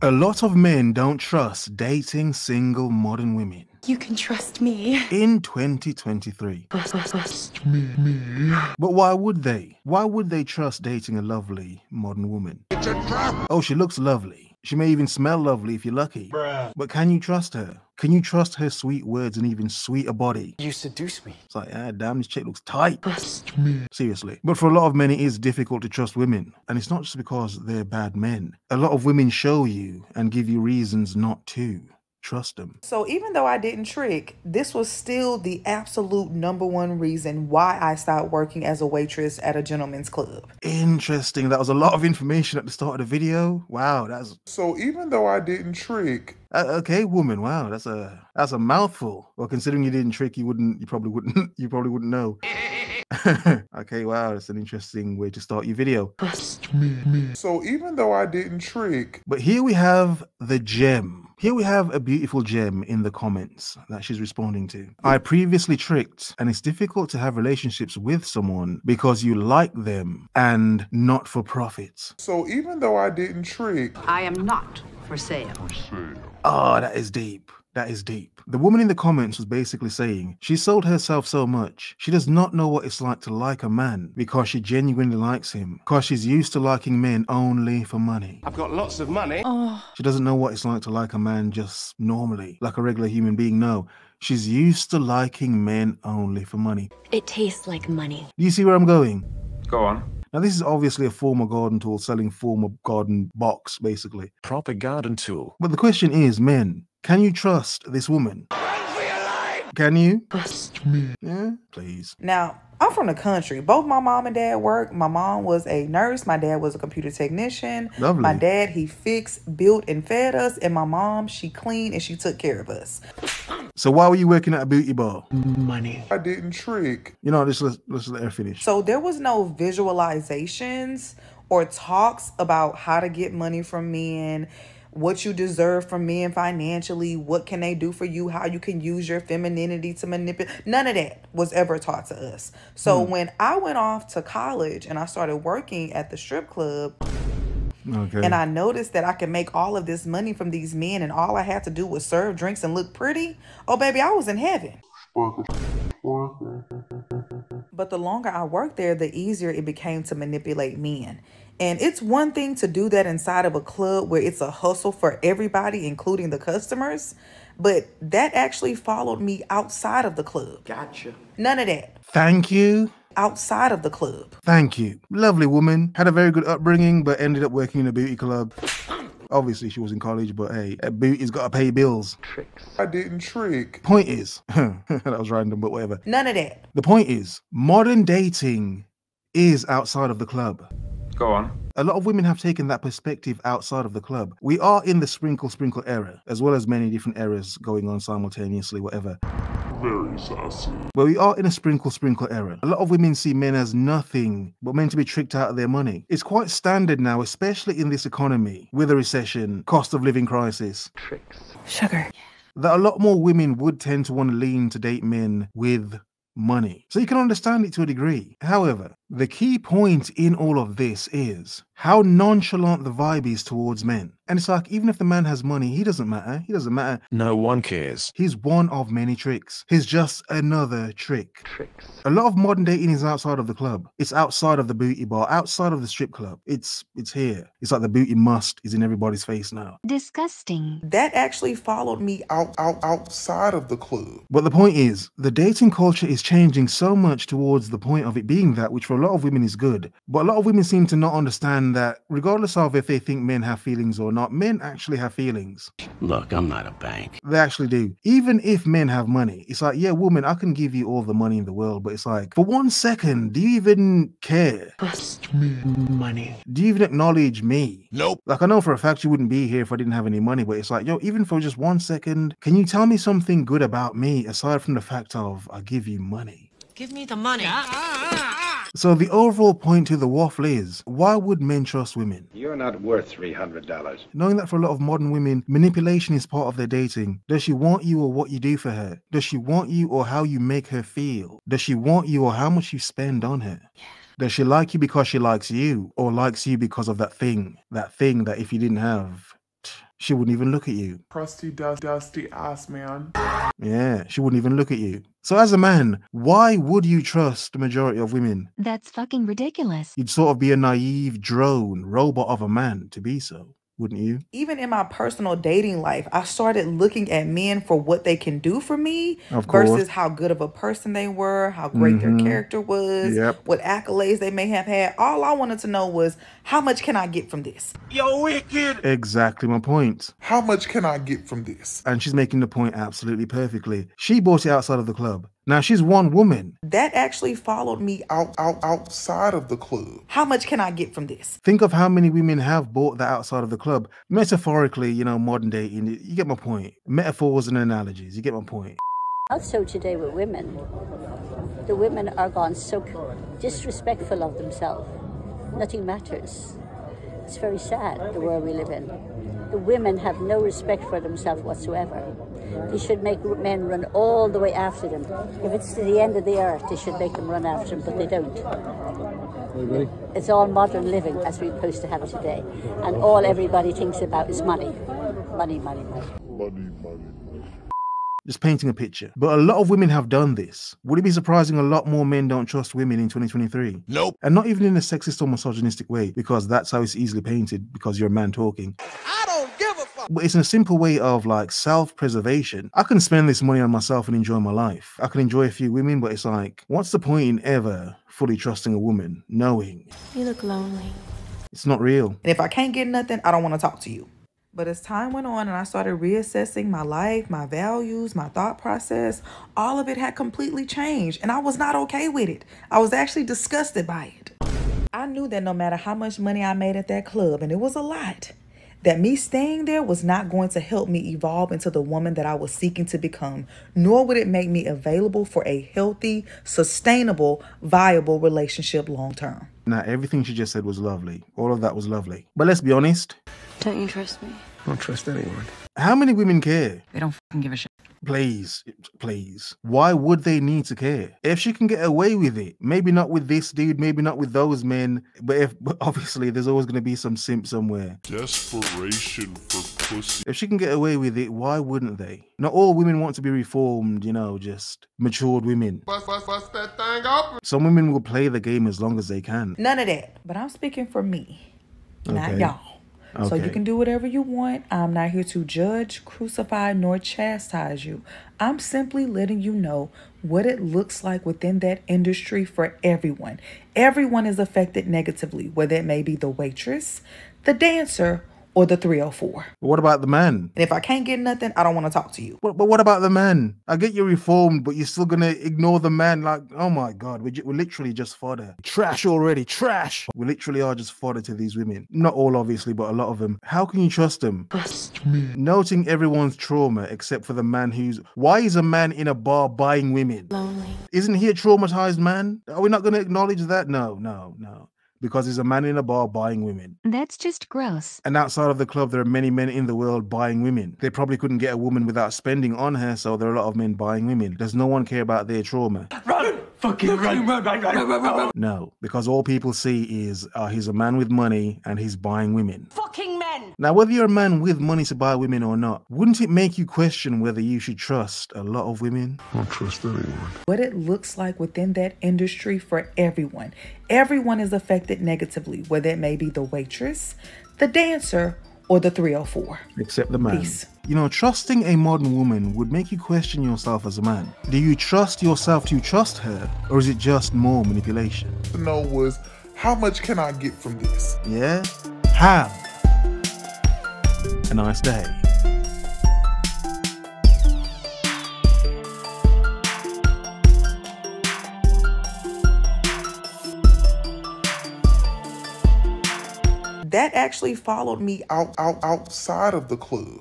A lot of men don't trust dating single modern women. You can trust me. In 2023. Trust me. But why would they? Why would they trust dating a lovely modern woman? It's a trap. Oh, she looks lovely. She may even smell lovely if you're lucky. Bruh. But can you trust her? Can you trust her sweet words and even sweeter body? You seduce me. It's like, damn, this chick looks tight. Trust me. Seriously. But for a lot of men, it is difficult to trust women. And it's not just because they're bad men. A lot of women show you and give you reasons not to trust them. So even though I didn't trick, this was still the absolute #1 reason why I started working as a waitress at a gentleman's club. Interesting. That was a lot of information at the start of the video. Wow, that's... So even though I didn't trick... okay, woman, wow, that's a mouthful. Well, considering you didn't trick, you probably wouldn't know. Okay, wow, that's an interesting way to start your video. Trust me. So even though I didn't trick... But here we have the gem. Here we have a beautiful gem in the comments that she's responding to. I previously tricked, and it's difficult to have relationships with someone because you like them and not for profit. So even though I didn't trick... I am not for sale. Oh, that is deep. That is deep. The woman in the comments was basically saying she sold herself so much. She does not know what it's like to like a man because she genuinely likes him. Because she's used to liking men only for money. I've got lots of money. Oh. She doesn't know what it's like to like a man just normally, like a regular human being. No, she's used to liking men only for money. It tastes like money. Do you see where I'm going? Go on. Now, this is obviously a former garden tool selling former garden box, basically. Proper garden tool. But the question is, men, can you trust this woman? Run for your life! Can you? Trust me. Yeah, please. Now, I'm from the country. Both my mom and dad work. My mom was a nurse. My dad was a computer technician. Lovely. My dad, he fixed, built, and fed us. And my mom, she cleaned and she took care of us. So why were you working at a beauty bar? Money. I didn't trick. You know, let's let her finish. So there was no visualizations or talks about how to get money from men, what you deserve from men financially, what can they do for you, how you can use your femininity to manipulate. None of that was ever taught to us. So when I went off to college and I started working at the strip club, okay, and I noticed that I could make all of this money from these men and all I had to do was serve drinks and look pretty, oh baby, I was in heaven. But the longer I worked there, the easier it became to manipulate men. And it's one thing to do that inside of a club where it's a hustle for everybody, including the customers. But that actually followed me outside of the club. Gotcha. None of that. Thank you. Outside of the club. Thank you. Lovely woman. Had a very good upbringing, but ended up working in a beauty club. Obviously, she was in college, but hey, a beauty's got to pay bills. Tricks. I didn't trick. Point is, that was random, but whatever. None of that. The point is, modern dating is outside of the club. Go on. A lot of women have taken that perspective outside of the club. We are in the sprinkle era, as well as many different eras going on simultaneously, whatever. Very sassy. But we are in a sprinkle era. A lot of women see men as nothing but meant to be tricked out of their money. It's quite standard now, especially in this economy, with a recession, cost of living crisis. Tricks. Sugar. That a lot more women would tend to want to lean to date men with money. So you can understand it to a degree. However, the key point in all of this is how nonchalant the vibe is towards men. And it's like, even if the man has money, he doesn't matter. He doesn't matter. No one cares. He's one of many tricks. He's just another trick. Tricks. A lot of modern dating is outside of the club. It's outside of the booty bar, outside of the strip club. It's here. It's like the booty must is in everybody's face now. Disgusting. That actually followed me outside of the club. But the point is, the dating culture is changing so much towards the point of it being that, which for a lot of women is good. But a lot of women seem to not understand that regardless of if they think men have feelings or not, men actually have feelings. Look, I'm not a bank. They actually do. Even if men have money, it's like, yeah, woman, I can give you all the money in the world, but it's like, for 1 second, do you even care? Trust me. Money. Do you even acknowledge me? Nope. Like, I know for a fact you wouldn't be here if I didn't have any money, but it's like, yo, even for just 1 second, can you tell me something good about me aside from the fact of I give you money? Give me the money. So the overall point to the waffle is, why would men trust women? You're not worth $300. Knowing that for a lot of modern women, manipulation is part of their dating. Does she want you or what you do for her? Does she want you or how you make her feel? Does she want you or how much you spend on her? Does she like you because she likes you or likes you because of that thing that if you didn't have, She wouldn't even look at you. Crusty, dusty ass man. Yeah, she wouldn't even look at you. So as a man, why would you trust the majority of women? That's fucking ridiculous. You'd sort of be a naive drone, robot of a man to be so, wouldn't you? Even in my personal dating life, I started looking at men for what they can do for me Of course. versus how good of a person they were, how great their character was, Yep. what accolades they may have had. All I wanted to know was, how much can I get from this? Exactly my point. How much can I get from this? And she's making the point absolutely perfectly. She bought it outside of the club. Now she's one woman. That actually followed me. Outside of the club. How much can I get from this? Think of how many women have bought that outside of the club. Metaphorically, you know, modern dating, you get my point. Metaphors and analogies, you get my point. Also today with women, the women are gone so disrespectful of themselves. Nothing matters. It's very sad, the world we live in. The women have no respect for themselves whatsoever. They should make men run all the way after them. If it's to the end of the earth, they should make them run after them, but they don't. It's all modern living as we're supposed to have it today. And all everybody thinks about is money. Money, money, money. Just painting a picture. But a lot of women have done this. Would it be surprising a lot more men don't trust women in 2023? Nope. And not even in a sexist or misogynistic way, because that's how it's easily painted, because you're a man talking. I don't give a fuck. But it's in a simple way of like self-preservation. I can spend this money on myself and enjoy my life. I can enjoy a few women, but it's like, what's the point in ever fully trusting a woman, knowing You look lonely. it's not real? And if I can't get nothing, I don't want to talk to you. But as time went on and I started reassessing my life, my values, my thought process, all of it had completely changed. And I was not okay with it. I was actually disgusted by it. I knew that no matter how much money I made at that club, and it was a lot, that me staying there was not going to help me evolve into the woman that I was seeking to become, nor would it make me available for a healthy, sustainable, viable relationship long term. Now, everything she just said was lovely. All of that was lovely. But let's be honest. Don't you trust me? I don't trust anyone. How many women care? They don't fucking give a shit. Please, please. Why would they need to care? If she can get away with it, maybe not with this dude, maybe not with those men, but obviously there's always going to be some simp somewhere. Desperation for pussy. If she can get away with it, why wouldn't they? Not all women want to be reformed, you know, just matured women. Bust that thing open. Some women will play the game as long as they can. None of that. But I'm speaking for me, not Okay. y'all. So you Okay. can do whatever you want. I'm not here to judge, crucify, nor chastise you. I'm simply letting you know what it looks like within that industry for everyone. Everyone is affected negatively, whether it may be the waitress, the dancer, or the 304. But what about the man? And if I can't get nothing, I don't want to talk to you. But what about the man? I get you're reformed, but you're still gonna ignore the man. Like, oh my God, we're literally just fodder. Trash already, trash. We literally are just fodder to these women. Not all, obviously, but a lot of them. How can you trust them? Trust me. Noting everyone's trauma except for the man who's... Why is a man in a bar buying women? Lonely. Isn't he a traumatized man? Are we not gonna acknowledge that? No. Because he's a man in a bar buying women. That's just gross. And outside of the club, there are many men in the world buying women. They probably couldn't get a woman without spending on her, so there are a lot of men buying women. Does no one care about their trauma? No, because all people see is he's a man with money and he's buying women. Fucking men! Now, whether you're a man with money to buy women or not, wouldn't it make you question whether you should trust a lot of women? I don't trust anyone. What it looks like within that industry for everyone. Everyone is affected negatively, whether it may be the waitress, the dancer, or the 304. Except the man. Peace. You know, trusting a modern woman would make you question yourself as a man. Do you trust yourself to trust her, or is it just more manipulation? To know was, how much can I get from this? Yeah? Have a nice day. That actually followed me Outside of the club.